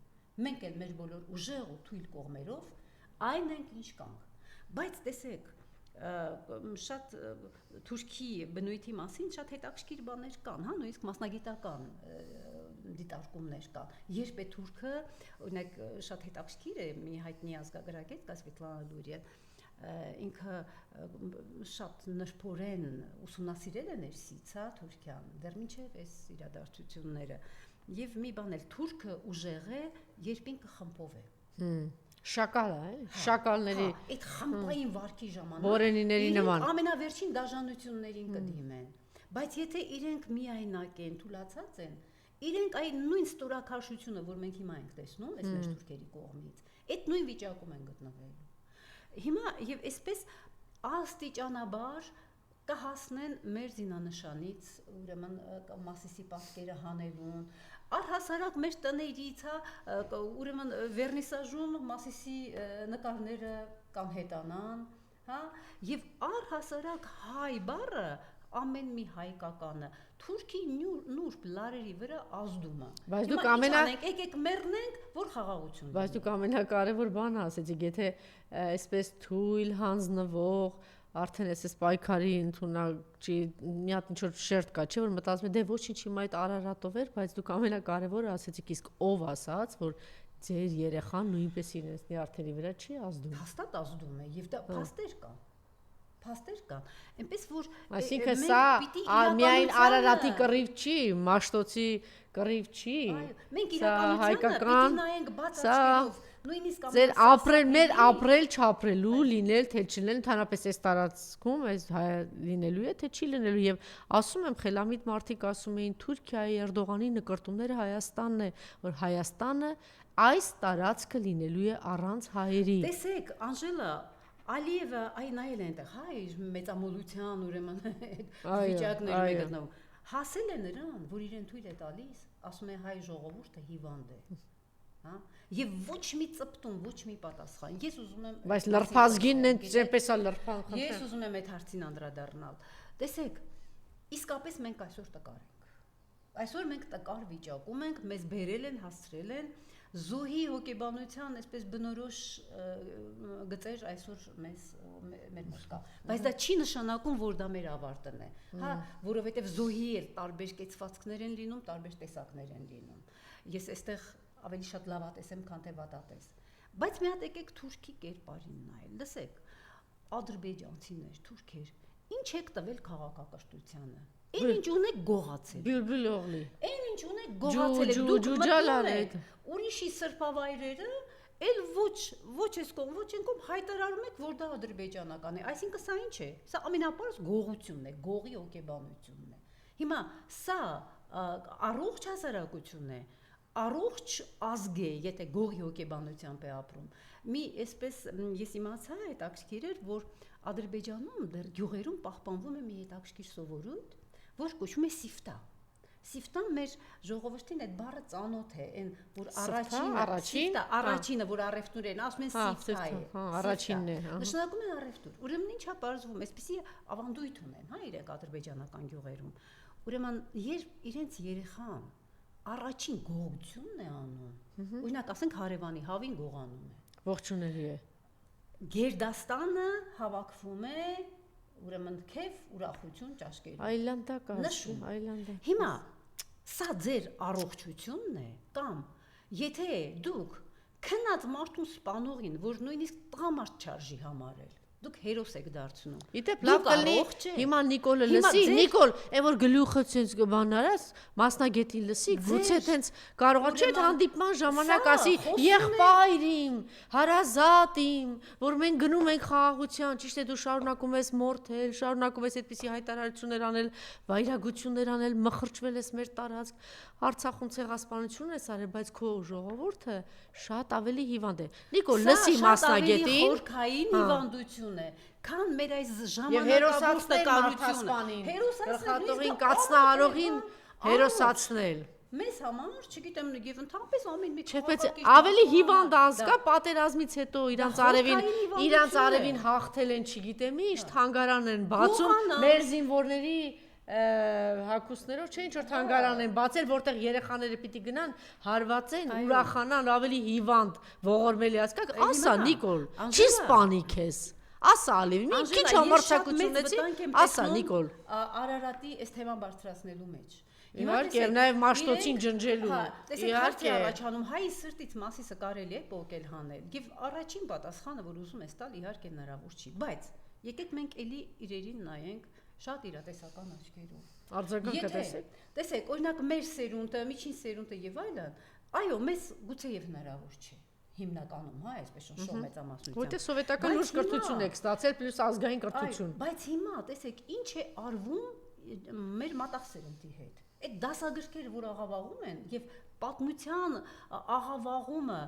Մենք էլ մեր բոլոր ուժեղ ու թույլ կողմերով այն ենք ինչ կանք։ Բայց տեսեք, շատ Թուրքի բնույթի մասին շատ հետաքրքիր բաներ կան, հա, նույնիսկ մասնագիտական դիտարկումներ կան։ Երբ է թուրքը, օրինակ շատ հետաքրքիր է մի հայտնի ազգագրագետ կա Սվետլանա Լուրիան, ինքը շատ նրբորեն ուսումնասիրել է ներսից, հա, Թուրքիան, դեռ մինչև այս իրադարձությունները։ Եվ մի բան էլ թուրքը ուժեղ է, երբ ինքը խմբով է։ Շակալ է, շակալների այդ խմբային վարքի ժամանակ բորենիների նման ամենավերջին դաժանություններին կդիմեն, բայց եթե իրենք միայնակ են, թուլացած են, իրենք այն նույն ստորաքաշությունը, որ մենք հիմա ենք տեսնում, այս մեր թուրքերի կողմից, այդ նույն վիճակում են գտնվելու։ Հիմա եւ այսպես աստիճանաբար կհասնեն մեր զինանշանից, ուրեմն Մասիսի պատկերը հանելուն, առհասարակ մեր տներից, ուրեմն վերնիսաժում Մասիսի նկարները կամ հետանան, հա, եւ առհասարակ հայ բառը ամեն մի հայկականը թուրքի նուրբ լարերի վրա ազդում է։ Բայց դուք եկեք մեռնենք, որ խաղաղություն։ Բայց դուք ամենակարևոր բանը ասեցիք, եթե այսպես թույլ հանձնվող արդեն այսպես պայքարի ընդունակ չի մի հատ ինչ-որ շերտ կա, չէ՞ որ մտածում եմ դե ոչինչ հիմա այդ Արարատով էր, բայց դուք ամենակարևորը ասեցիք, իսկ ով ասաց, որ ձեր երեխան նույնպես իրենցի արդերի վրա չի ազդում։ Հաստատ ազդում է եւ դա փաստեր կան, այնպես որ այսինքն սա միայն Արարատի կռիվ չի, Մաշտոցի կռիվ չի, մենք իրականությանը պիտի նայենք բաց աչքերով, նույնիսկ ձեր մեր ապրել չապրելու, լինել թե չլինել, ընդհանրապես այս տարածքում այս լինելու է թե չի լինելու եւ ասում եմ խելամիտ մարդիկ ասում էին Թուրքիայի Էրդողանի նկարտումները Հայաստանն է, որ Հայաստանը այս տարածքը լինելու է առանց հայերի։ Տեսեք, Անժելա Ալիևը այն այլ այնտեղ հայ մեծամոլության ուրեմն վիճակներ է գտնվում հասել է նրան որ իրեն թույլ է տալիս ասում է հայ ժողովուրդը հիվանդ է հա եւ ոչ մի ծպտում ոչ մի պատասխան ես ուզում եմ բայց լրփազգինն են այնպես է լրփան խնդրեմ ես ուզում եմ այդ հարցին անդրադառնալ տեսեք իսկապես մենք այսօր տկար ենք այսօր մենք տկար վիճակում ենք մեզ բերել են հասցրել են Զոհի հոգեբանության այսպես բնորոշ գծեր այսօր մեր մոտ կա բայց դա չի նշանակում որ դա մեր ավարտն է հա որովհետև զոհի էլ տարբեր կեցվածքներ են լինում տարբեր տեսակներ են լինում ես այստեղ ավելի շատ լավատես եմ քան թե վատատես բայց մի հատ եկեք թուրքի կերպարին նայել լսեք ադրբեջանցիներ թուրքեր ինչ եք տվել քաղաքակրթությանը Այն ինչ ունեք գողացել։ Բյուլբյուլ օղլի։ Այն ինչ ունեք գողացել եք դուք մտնում եք։ Ուրիշի սրբավայրերը էլ ոչ այս կողմ ոչ այն կողմ հայտարարում եք որ դա ադրբեջանական է։ Այսինքն սա ինչ է։ Սա ամենապարզ գողությունն է, գողի հոգեբանությունն է։ Հիմա սա առողջ հասարակություն է, առողջ ազգ է, եթե գողի հոգեբանությամբ է ապրում։ Մի այսպես ես իմացա այդ ակցքեր էր որ Ադրբեջանում դեռ գյուղերում պահպանվում է մի հետաքրքիր սովորույթ որ կոչվում է սիֆտա։ Սիֆտան մեր ժողովրդին այդ բառը ծանոթ է, այն որ առաջինը որ առևտուր են, ասում են սիֆտա է։ Առաջինն է, նշանակում է առևտուր։ Ուրեմն ինչա բարձվում, այսպեսի ավանդույթ ունեն, հա, իրենք ադրբեջանական գյուղերում։ Ուրեմն երբ իրենց երեխան առաջին գողությունն է անում, օրինակ ասենք հարևանի հավին գողանում է։ Ողջունելի է։ Գերդաստանը հավաքվում է ուրեմն քեֆ ուրախություն ճաշկերում այլանդակ ասում այլանդակ հիմա սա ձեր առողջությունն է կամ եթե դուք քնած մարդուն սպանողին որ նույնիսկ տղամարդ չարժի համարել դուք հերոս եք դարձնում Իդեպ լավ կլինի հիմա Նիկոլը լսի Նիկոլ այն որ գլուխը ցենց կբանարած մասնագետին լսի գուցե տենց կարողա չէ հանդիպման ժամանակ ասի եղբայրիմ հարազատիմ որ մենք գնում ենք խաղաղության ճիշտ է դու շարունակում ես մորթել շարունակում ես այդպիսի հայտարարություններ անել վայրագություններ անել մխրճվել ես մեր տարածք Արցախում ցեղասպանություն ես արել բայց քո ժողովուրդը շատ ավելի հիվանդ է Նիկոլ լսի մասնագետին խորքային հիվանդություն է քան մեր այս ժամանակավոր տկարությունը հերոսացնել կացնահարողին հերոսացնել մեզ համար չգիտեմ եւ ընդհանրապես ամեն մի Չէ, բայց ավելի հիվանդ ազգ կա պատերազմից հետո իրանց արևին հաղթել են, չգիտեմ ինչ, թանգարան են բացում մեր զինվորների հակուսներով չէ ինչ որ թանգարան են բացել որտեղ երեխաները պիտի գնան հարվածեն ուրախանան ավելի հիվանդ ողորմելի ազգ ասա Նիկոլ չի սպանի քեզ ասա Ալիև մի քիչ համարձակությունեցի ասա Նիկոլ Արարատի այս թեման բարձրացնելու մեջ Իհարկե, նաև Մաշտոցին ջնջելու։ Իհարկե, առաջանում հայի սրտից Մասիսը կարելի է պոկել հանել։ Եվ առաջին պատասխանը, որ ուզում ես տալ, իհարկե հնարավոր չի, բայց եկեք մենք էլի իրերին նայենք շատ իրատեսական աչքերով։ Արձագանքը տեսեք։ Տեսեք, օրինակ մեր սերունդը, միջին սերունդը եւ այլն, այո, մեզ գուցեև հնարավոր չէ։ Հիմնականում, հա, այսպես շոշով մեծամասնությամբ։ Որտե սովետական լուրջ կրթություն եք ստացել պլյուս ազգային կրթություն։ Բայց հիմա տեսեք, ինչ է արվում մեր մատաղ սերունդի հետ։ այդ դասագրքերը, որ աղավաղում են, եւ պատմության աղավաղումը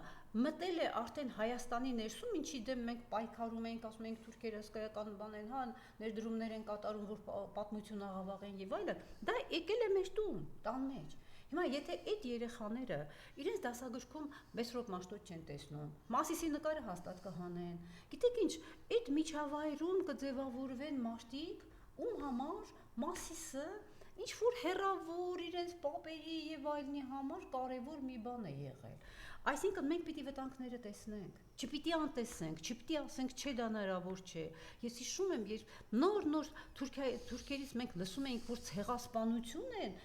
մտել է արդեն Հայաստանի ներսում, ինչի դեմ մենք պայքարում ենք, ասում ենք թուրքերը հսկայական բան են, հա, ներդրումներ են կատարում, որ պատմություն աղավաղեն եւ այլն, դա եկել է մեր տուն, տան մեջ։ Հիմա եթե այդ երեխաները իրենց դասագրքում Մեսրոպ Մաշտոց չեն տեսնում, Մասիսի նկարը հաստատ կհանեն, գիտեք ինչ, այդ միջավայրում կձևավորվեն մարդիկ, ում համար Մասիսը ինչ որ հերավոր իրենց պապերի եւ այլնի համար կարեւոր մի բան է եղել։ Այսինքն մենք պիտի վտանգները տեսնենք, չպիտի անտեսենք, չպիտի ասենք չէ դա հնարավոր չէ։ Ես հիշում եմ, երբ նոր թուրքերից մենք լսում էինք, որ ցեղասպանություն են,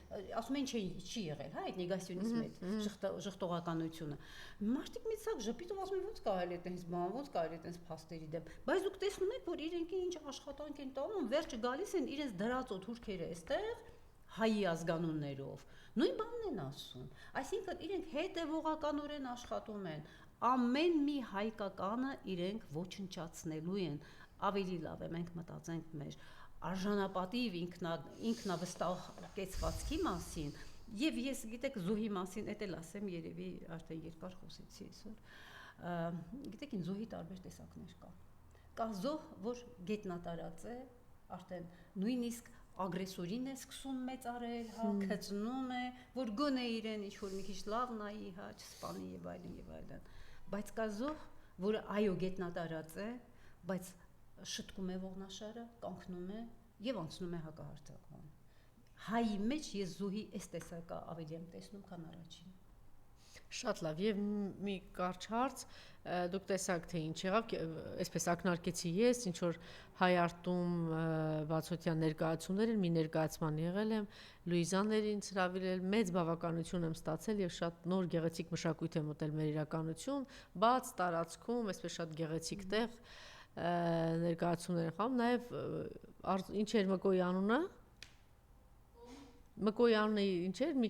ասում են չի եղել, հա, այդ նեգասիոնիզմը, այդ ժխտողականությունը։ Մարդիկ մի ցակ ժպիտով ասում են ոնց կարելի է այդպես բան, ոնց կարելի է այդպես փաստերի դեմ։ Բայց դուք տեսնում եք, որ իրենք ինչ աշխատանք են տանում, վերջը գալիս են իրենց դրածո թուրքերը այստեղ հայի ազգանուններով, նույն բանն են ասում, այսինքն իրենք հետևողականորեն աշխատում են, ամեն մի հայկականը իրենք ոչնչացնելու են, ավելի լավ է մենք մտածենք մեր արժանապատիվ ինքնավստահ կեցվածքի մասին, եւ ես գիտեք զոհի մասին էդ էլ ասեմ, երևի արդեն երկար խոսեցի այսօր, գիտեք ինչ զոհի տարբեր տեսակներ կա զոհ, որ գետնատարած է, արդեն նույնիսկ ագրեսորին է սկսում մեծարել, հա, քծնում է, որ գոնե իրեն ինչ-որ մի քիչ լավ նայի, հա, չսպանի եւ այլն, բայց կա զոհ, որը այո գետնատարած է, բայց շտկում է ողնաշարը, կանգնում է եւ անցնում է հակահարձակման։ Հայի մեջ ես զոհի այս տեսակը ավելի եմ տեսնում, քան առաջին։ Շատ լավ, եւ մի կարճ հարց, դուք տեսաք թե ինչ եղավ, այսպես ակնարկեցի ես, ինչ որ հայ արտում բացօթյա ներկայացումներ են, մի ներկայացման եղել եմ, Լուիզաներին հրավիրել, մեծ բավականություն եմ ստացել եւ շատ նոր գեղեցիկ մշակույթ եմ մտել մեր իրականություն, բաց տարածքում, այսպես շատ գեղեցիկ տեղ ներկայացումներ են խաղում, նաեւ ինչ էր Մկոյի անունը։ Մկոյի անունը ինչ էր,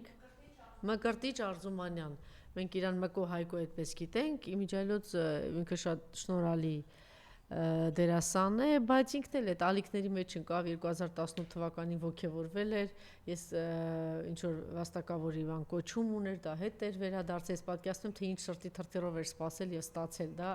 Մկրտիչ Արզումանյան։ Մենք իրան Մկո Հայկո այդպես գիտենք, իմիջիայլոց ինքը շատ շնորհալի դերասան է, բայց ինքն էլ այդ ալիքների մեջ ընկավ 2018 թվականին ոգևորվել էր, ես ինչ որ վաստակավորի բան կոչում ուներ, դա հետ էր վերադարձել, պատկերացնում թե ինչ սրտի թրթիռով էր սпасել եւ ստացել դա,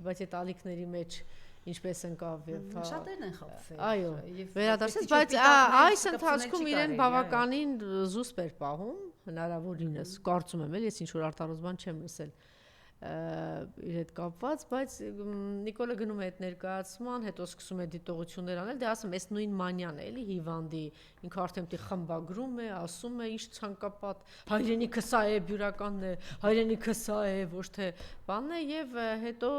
բայց այդ ալիքների մեջ ինչպես ընկավ եւ շատերն են խաբվել։ Այո, վերադարձեց, բայց այս ընթացքում իրեն բավականին զուսպ էր պահում, հնարավորինս, կարծում եմ, ես ինչ որ արտարոց բան չեմ լսել իր հետ կապված, բայց Նիկոլը գնում է այդ ներկայացման, հետո սկսում է դիտողություններ անել, դե ասում, այս նույն մանյան է, էլի հիվանդի, ինքը արդեն պիտի խմբագրում է, ասում է, ինչ ցանկապատ, հայրենիքը սա է, բյուրականն է, հայրենիքը սա է, ոչ թե բանն է, եւ հետո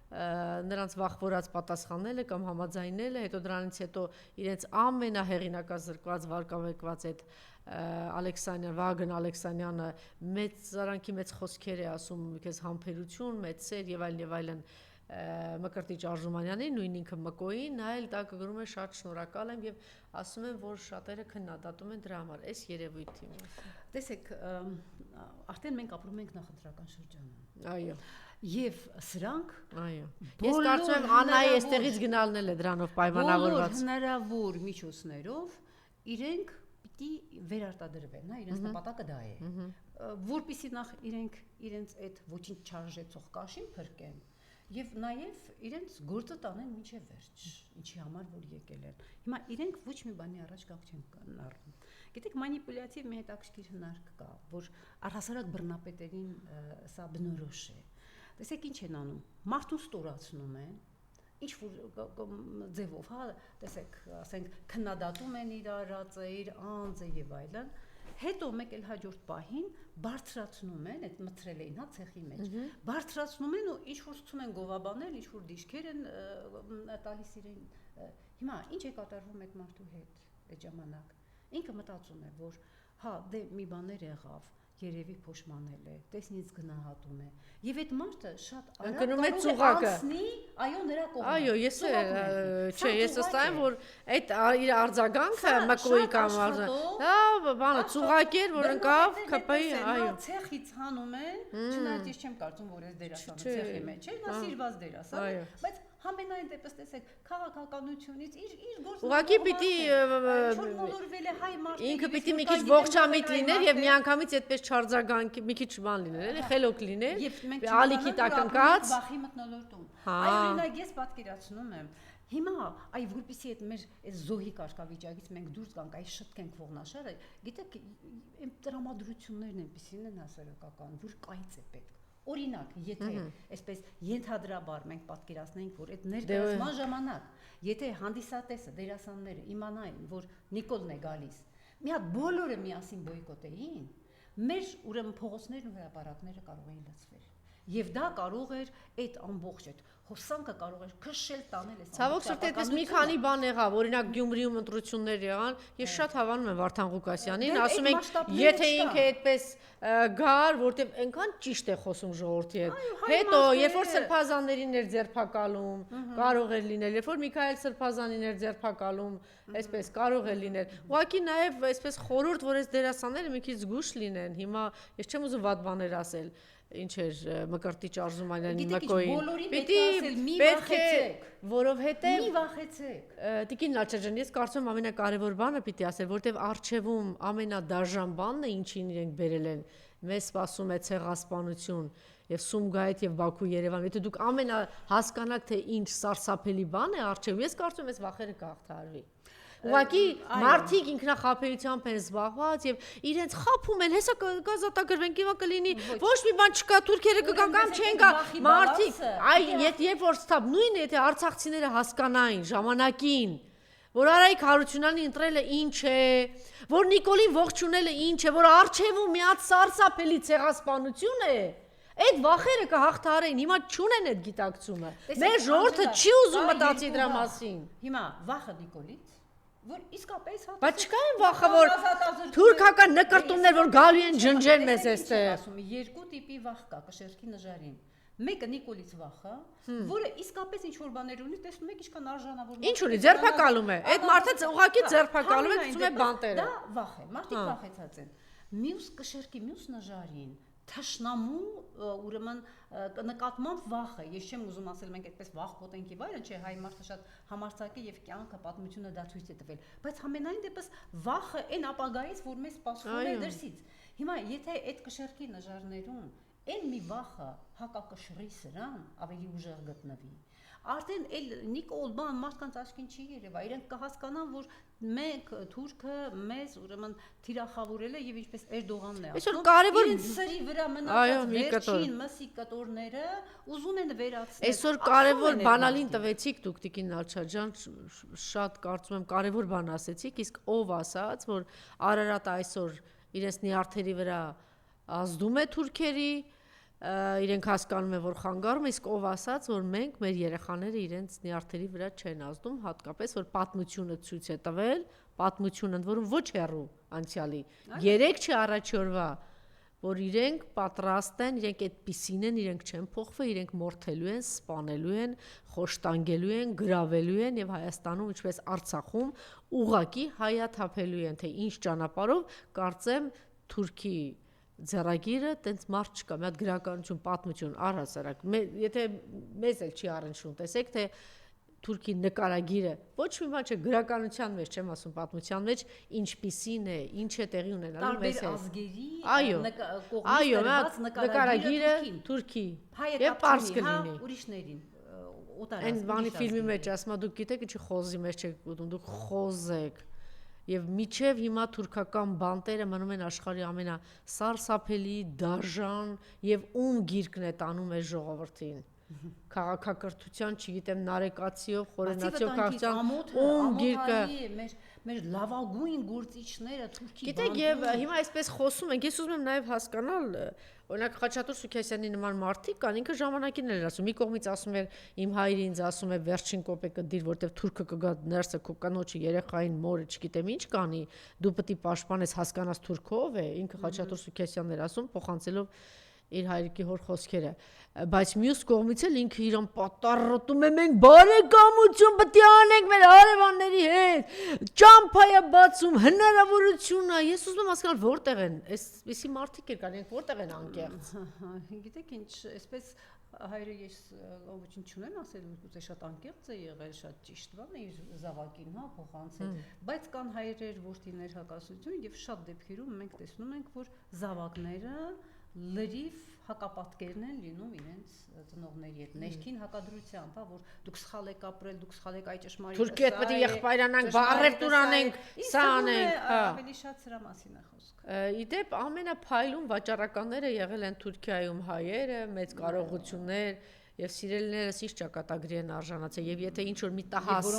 նրանց վախվորած պատասխանելը կամ համաձայնելը, հետո դրանից հետո իրենց ամենահեղինակազրկված վարկավեկված այդ Վագն Ալեքսանյանը մեծ զարանքի մեծ խոսքեր է ասում, քեզ համբերություն, մեծ սեր եւ այլն Մկրտիչ Արզումանյանին, նույն ինքը Մկոյին, նա էլ դա գրում է շատ շնորհակալ եմ եւ ասում են, որ շատերը քննադատում են դրա համար, այս երևույթի մասին։ Տեսեք, արդեն մենք ապրում ենք նախընտրական շրջանում։ Այո։ Եվ սրանք այո ես կարծում եմ Աննայի այստեղից գնալն էլ է դրանով պայմանավորված բոլոր հնարավոր միջոցներով իրենք պիտի վերարտադրվեն, հա, իրենց նպատակը դա է, որպեսզի նախ իրենց այդ ոչինչ չարժեցող կաշին փրկեն եւ նաեւ իրենց գործը տանեն մինչեւ վերջ, ինչի համար որ եկել են։ Հիմա իրենք ոչ մի բանի առաջ կապ չեն կնառում։ Գիտեք, մանիպուլյատիվ մի հետաքրքիր հնարք կա, որ առհասարակ բռնապետերին սա բնորոշ է։ Տեսեք ինչ են անում, մարդուն ստորացնում են, ինչ որ ձևով, հա, տեսեք, ասենք քննադատում են իր արածը, իր անձը եւ այլն, հետո մեկ էլ հաջորդ պահին բարձրացնում են, այդ մթրել էին, հա, ցեխի մեջ, բարձրացնում են ու ինչ որ ցույց են գովաբանել, ինչ որ դիշքեր են տալիս իրեն։ Հիմա ինչ է կատարվում այդ մարդու հետ այդ ժամանակ։ Ինքը մտածում է, որ հա, դե մի բաներ եղավ, երևի փոշմանել է, տեսնից գնահատում է։ Եվ այդ մարդը շատ արագ կարող է անցնի, այո, նրա կողմը։ Այո, ես չէ, ես վստահ եմ, որ այդ իր արձագանքը Մկոյի կամ հա, բանը ծուղակ էր, որ ընկավ ԿՊ-ի, այո։ Ցեխից հանում են, չնայած ես չեմ կարծում, որ այս դերասանը ցեխի մեջ է, նա սիրված դերասան է, բայց Համենայն դեպս տեսեք քաղաքականությունից իր գործը ուղղակի պիտի մոլորվել է հայ մարդը ինքը պիտի մի քիչ ողջամիտ լիներ եւ միանգամից այդպես չարձագանքի մի քիչ բան լիներ էլի խելոք լիներ ալիքի տակնկած վախի մթնոլորտում այ օրինակ ես պատկերացնում եմ հիմա այ որպեսի այդ մեր այս զոհի կարգավիճակից մենք դուրս գանք այ շտկենք ողնաշարը գիտեք այն տրամադրություններն այնպեսին են հասարակական որ կայծ է պետք օրինակ եթե այսպես ենթադրաբար մենք պատկերացնենք որ այդ ներկայացման ժամանակ եթե հանդիսատեսը դերասանները իմանային որ Նիկոլն է գալիս մի հատ բոլորը միասին բոյկոտեին մեր ուրեմն փողոցներն ու հրապարակները կարող էին լցվել եւ դա կարող էր այդ ամբողջ այդ հոսանքը կարող էր քշել տանել այս ցավոք սրտի այդպես մի քանի բան եղավ օրինակ Գյումրիում ընտրություններ եղան ես շատ հավանում եմ Վարդան Ղուկասյանին ասում ենք եթե ինքը այդպես գար որտեվ այնքան ճիշտ է խոսում ժողովրդի հետ հետո երբ որ սրբազաններին էր ձերբակալում կարող էր լինել երբ որ Միքայել Սրբազանին էր ձերբակալում այսպես կարող է լինել ուղղակի նաև այսպես խորհուրդ որ այս դերասանները մի քիչ զգուշ լինեն հիմա ես չեմ ուզում վատ բաներ ասել ինչ էր Մկրտիչ Արզումանյանի Մկոյին պետք է որովհետև մի վախեցեք Տիկին Լաչաջան ես կարծում եմ ամենակարևոր բանը պիտի ասել որովհետև արխիվում ամենադաժան բանն է ինչին իրենք բերել են մեզ սպասում է ցեղասպանություն եւ Սումգայիթ եւ Բաքու Երևան եթե դուք հասկանաք թե ինչ սարսափելի բան է արխիվում ես կարծում եմ այս վախերը կհաղթահարվի Ուղղակի մարդիկ ինքնախապեյությամբ են զբաղված եւ իրենց խափում են, հեսա կազատագրվենք, իվա կլինի, ոչ մի բան չկա, թուրքերը կգան կամ չեն գա, մարդիկ, այ երբ որ ստապ նույնը եթե արցախցիները հասկանային ժամանակին, որ Արայիկ Հարությունյանի ընտրելը ինչ է, որ Նիկոլին ողջունելը ինչ է, որ արխիվում մի հատ սարսափելի ցեղասպանություն է, այդ վախերը կհաղթահարեն, հիմա չունեն այդ գիտակցումը։ Մեր ժողովուրդը չի ուզում մտածի դրա մասին։ Հիմա վախը Նիկոլից որ իսկապես հա բայց չկա այն վախը որ թուրքական նկարտումներ որ գալու են ջնջեն մեզ այստեղ ասում երկու տիպի վախ կա կշերքի նժարին մեկը Նիկոլից վախը որը իսկապես ինչ որ բաներ ունի տեսնում եք ինչքան արժանավոր ինչ ունի ձերբակալում է այդ մարդը ուղղակի ձերբակալում է ցույց է բանտերը դա վախ է մարդիկ վախեցած են մյուս կշերքի մյուս նժարին թշնամու ուրեմն նկատմամբ վախը ես չեմ ուզում ասել մենք այդպես վախ կոտենք եւ այլն չէ հայ մարդը շատ համարձակ է եւ կյանքը պատմությունը դա ցույց է տվել բայց ամենայն դեպս վախը այն ապագայից որ մեզ սպասում է դրսից հիմա եթե այդ կշերքի նժարներում այն մի վախը հակակշռի սրան ավելի ուժեղ գտնվի արդեն էլ Նիկոլ բան մարդկանց աչքին չի երևա իրենք կհասկանան որ մենք թուրքը մեզ ուրեմն թիրախավորել է եւ ինչպես Էրդողանն է ասում կարևոր սրի վրա մնացած վերջին մսի կտորները ուզում են վերացնել այսօր կարևոր բանալին տվեցիք դուք Տիկին Նալչաջան շատ կարծում եմ կարևոր բան ասեցիք իսկ ով ասաց որ Արարատը այսօր իրենց նյարդերի վրա ազդում է թուրքերի իրենք հասկանում են որ խանգարում իսկ ով ասաց որ մենք մեր երեխաները իրենց նյարդերի վրա չեն ազդում հատկապես որ պատմությունը ցույց է տվել պատմությունը ընդ որում ոչ հեռու անցյալի 3 չի առաջի օրվա որ իրենք պատրաստ են իրենք այդպիսին են իրենք չեն փոխվել իրենք մորթելու են սպանելու են խոշտանգելու են գրավելու են եւ Հայաստանում ինչպես Արցախում ուղակի հայաթափելու են թե ինչ ճանապարհով կարծեմ Թուրքի ձեռագիրը տենց մարդ չկա մի հատ գրականություն պատմություն առհասարակ եթե մեզ էլ չի առնչվում տեսեք թե Թուրքի նկարագիրը ոչ մի բան չէ գրականության մեջ չեմ ասում պատմության մեջ ինչպիսին է ինչ է տեղի ունենալու մեզ հետ այո նկարագիրը Թուրքի եւ պարզ կլինի ուրիշներին այն բանի ֆիլմի մեջ ասма դուք գիտեք ինչի խոզի մեջ չեք ուտում դուք խոզ եք Եվ միջև հիմա թուրքական բանտերը մնում են աշխարհի ամենասարսափելի, դաժան եւ ում գիրկն է տանում այս ժողովրդին։ Քաղաքակրթության, չգիտեմ, նարեկացիով, խորենացիով քաղաքական ում գիրկը մեր լավագույն գործիչները Թուրքի Գիտեք, եւ հիմա այսպես խոսում ենք, ես ուզում եմ նաեւ հասկանալ, օրինակ Խաչատուր Սուքիասյանի նման մարդիկ կան, ինքը ժամանակին էր ասում, մի կողմից ասում էր իմ հայրը ինձ ասում է վերջին կոպեկը դիր, որտեվ թուրքը կգա ներսը քո կանոջը երեխային մորը, չգիտեմ ինչ կանի, դու պետք է պաշտպանես հասկանաս թուրքով է, ինքը Խաչատուր Սուքիասյանն էր ասում, փոխանցելով իր հայրիկի հոր խոսքերը բայց մյուս կողմից էլ ինքը իրան պատառոտում է մենք բարեկամություն պետք է անենք մեր հարևանների հետ ճամփայա բացում հնարավորություն է ես ուզում եմ հասկանալ որտեղ են այսպիսի մարդիկ կան իրենք որտեղ են անկեղծ գիտեք ինչ այսպես հայրը ես ոչինչ չունեմ ասել, ուզե շատ անկեղծ է եղել, շատ ճիշտ բան է իր զավակին, հա, փոխանցել, բայց կան հայրեր, որդիներ հակասություն եւ շատ դեպքերում մենք տեսնում ենք, որ զավակները լրիվ հակապատկերն են լինում իրենց ծնողների հետ, ներքին հակադրությամբ, հա, որ դուք սխալ եք ապրել, դուք սխալ եք այ ճշմարիտ։ Թուրքի հետ պետք է եղբայրանանք, բարևտուր անենք, սա անենք, հա։ Ավելի շատ սրա մասին է խոսքը։ Իդեպ ամենափայլուն վաճառականները եղել են Թուրքիայում հայերը, մեծ կարողություններ եւ սիրելիներս ինչ ճակատագրի են արժանացել եւ եթե ինչ որ մի տահաս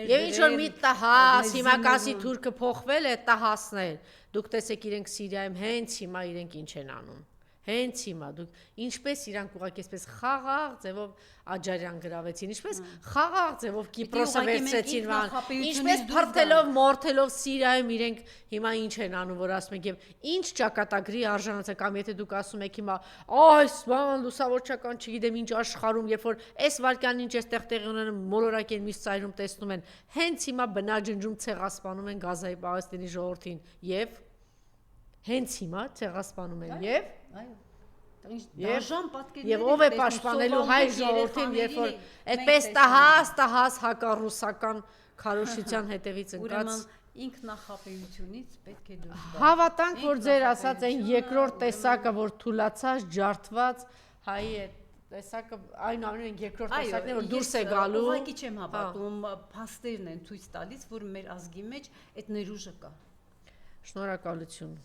եւ ինչ որ մի տահաս հիմա կասի թուրքը փոխվել է տահասներ դուք տեսեք իրենք Սիրիայում հենց հիմա իրենք ինչ են անում հենց հիմա դուք ինչպես իրանք ուղղակի այսպես խաղաղ ձևով Աջարյան գրավեցին ինչպես խաղաղ ձևով Կիպրոսը վերցրեցին վան ինչպես փրկելով մորթելով Սիրիայում իրենք հիմա ինչ են անում որ ասում եք եւ ինչ ճակատագրի արժանացել կամ եթե դուք ասում եք հիմա այս բան լուսավորչական չգիտեմ ինչ աշխարհում երբ որ այս վարքյանին ինչ էստեղ տեղի ունենում մոլորակ են միշտ ծայրում տեսնում են հենց հիմա բնաջնջում ցեղասպանում են Գազայի Պաղեստինի ժողովրդին եւ հենց հիմա ցեղասպանում են եւ Եվ ով է պաշտպանելու հայ ժողովրդին, երբ որ այդպես տահաս հակառուսական քարոզչության հետևից ընկած ինքնախապեյությունից պետք է դուրս գալ։ Հավատանք, որ ձեր ասած այն երկրորդ տեսակը, որ թուլացած, ջարդված հայի է տեսակը, այնուամենայնիվ երկրորդ տեսակն է, որ դուրս է գալու։ Ուղղակի չեմ հավատում, փաստերն են ցույց տալիս, որ մեր ազգի մեջ այդ ներուժը կա։ Շնորհակալություն։